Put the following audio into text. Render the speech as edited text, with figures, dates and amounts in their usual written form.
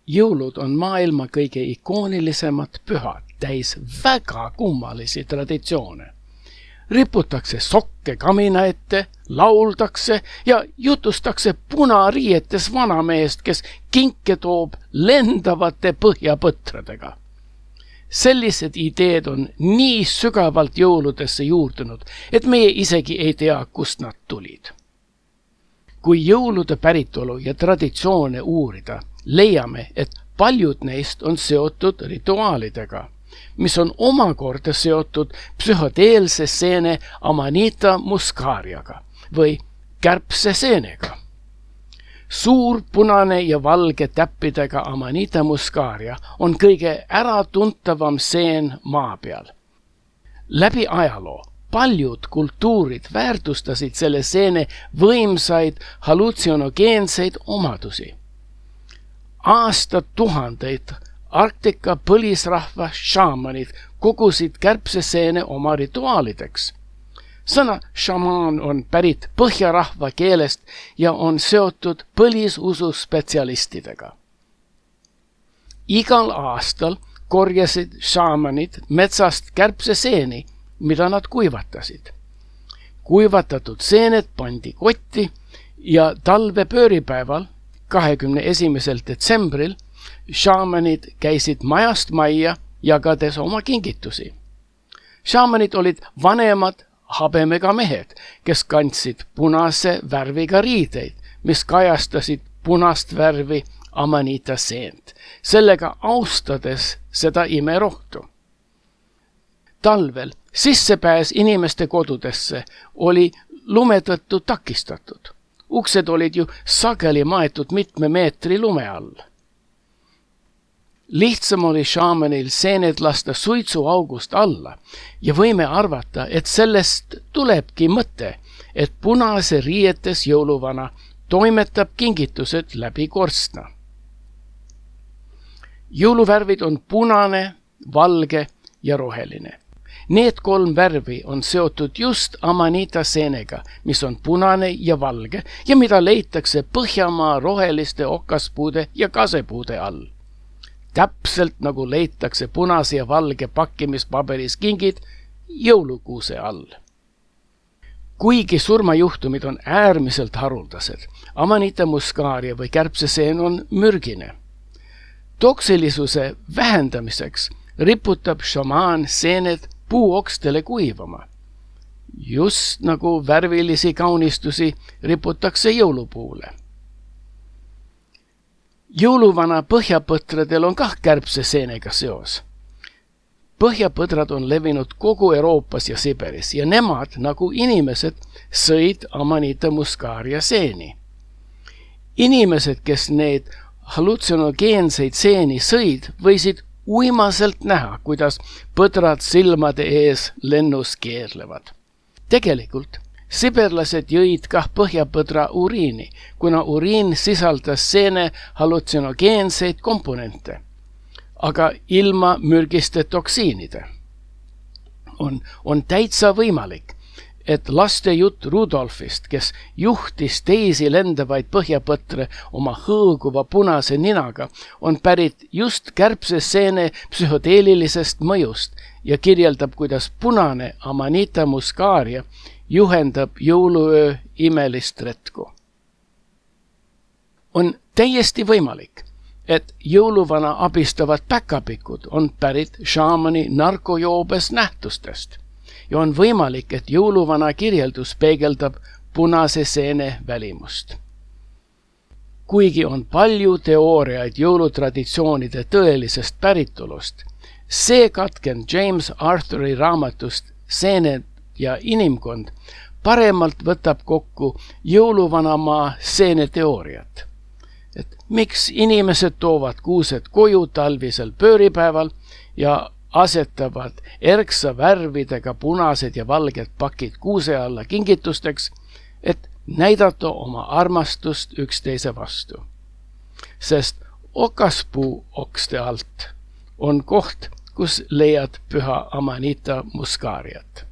Jõulud on maailma kõige ikoonilisemad pühad, täis väga kummalisi traditsioone. Riputakse sokke kamina ette, lauldakse ja jutustakse punariietes vanameest, kes kinke toob lendavate põhjapõtradega. Sellised ideed on nii sügavalt jõuludesse juurdunud, et meie isegi ei tea, kust nad tulid. Kui jõulude päritolu ja traditsioone uurida, leiame, et paljud neist on seotud rituaalidega, mis on omakorda seotud psühhodeelse seene Amanita muscariaga või kärbseseenega. Suur punane ja valge täppidega Amanita muscaria on kõige äratuntavam seen maa peal. Läbi ajaloo paljud kultuurid väärtustasid selle seene võimsaid hallutsionogeenseid omadusi. Aastatuhandeid Arktika põlisrahva šaamanid kogusid kärbseseene oma rituaalideks. Sõna šamaan on pärit põhjarahva keelest ja on seotud põlisusu spetsialistidega. Igal aastal korjasid šaamanid metsast kärbseseeni, mida nad kuivatasid. Kuivatatud seened pandi kotti ja talve pööripäeval 21. detsembril šaamanid käisid majast majja, jagades oma kingitusi. Šaamanid olid vanemad habemega mehed, kes kandsid punase värviga riideid, mis kajastasid punast värvi Amanita seent, sellega austades seda imerohtu. Talvel sissepääs inimeste kodudesse oli lume tõttu takistatud. Uksed olid ju sageli maetud mitme meetri lume all. Lihtsam oli šaamanil seened lasta suitsuaugust alla ja võime arvata, et sellest tulebki mõte, et punase riietes jõuluvana toimetab kingitused läbi korstna. Jõuluvärvid on punane, valge ja roheline. Need 3 värvi on seotud just Amanita seenega, mis on punane ja valge ja mida leitakse Põhjamaa roheliste okaspuude ja kasepuude all. Täpselt nagu leitakse punase ja valge pakkimispaberis kingid jõulukuuse all. Kuigi surmajuhtumid on äärmiselt haruldased, Amanita muscaria või kärbseseen on mürgine. Toksilisuse vähendamiseks riputab šamaan seened puuokstele kuivama. Just nagu värvilisi kaunistusi riputakse jõulupuule. Jõuluvana põhjapõtradel on kah kärbseseenega seos. Põhjapõdrad on levinud kogu Euroopas ja Siberis ja nemad, nagu inimesed, sõid Amanita muscaria seeni. Inimesed, kes need hallutsionogeenseid seeni sõid, võisid uimaselt näha, kuidas põdrad silmade ees lennus keerlevad. Tegelikult siberlased jõid kah põhjapõdra uriini, kuna uriin sisaldas seene hallutsionogeenseid komponente, aga ilma mürgiste toksiinide. On täitsa võimalik, et laste jutt Rudolfist, kes juhtis teisi lendavaid põhjapõtre oma hõõguva punase ninaga, on pärit just kärbseseene psühhodeelilisest mõjust ja kirjeldab, kuidas punane Amanita muscaria juhendab jõuluöö imelist retku. On täiesti võimalik, et jõuluvana abistavad päkapikud on pärit šaamani narkojoobes nähtustest ja on võimalik, et jõuluvana kirjeldus peegeldab punase seene välimust. Kuigi on palju teooriaid jõulutraditsioonide tõelisest päritolust, see katken James Arthuri raamatust Seened ja inimkond paremalt võtab kokku jõuluvanamaa seeneteooriat. Et miks inimesed toovad kuused koju talvisel pööripäeval ja asetavad erksa värvidega punased ja valged pakid kuuse alla kingitusteks, et näidata oma armastust üksteise vastu. Sest okaspuu okste alt on koht, kus leiad püha Amanita muscariat.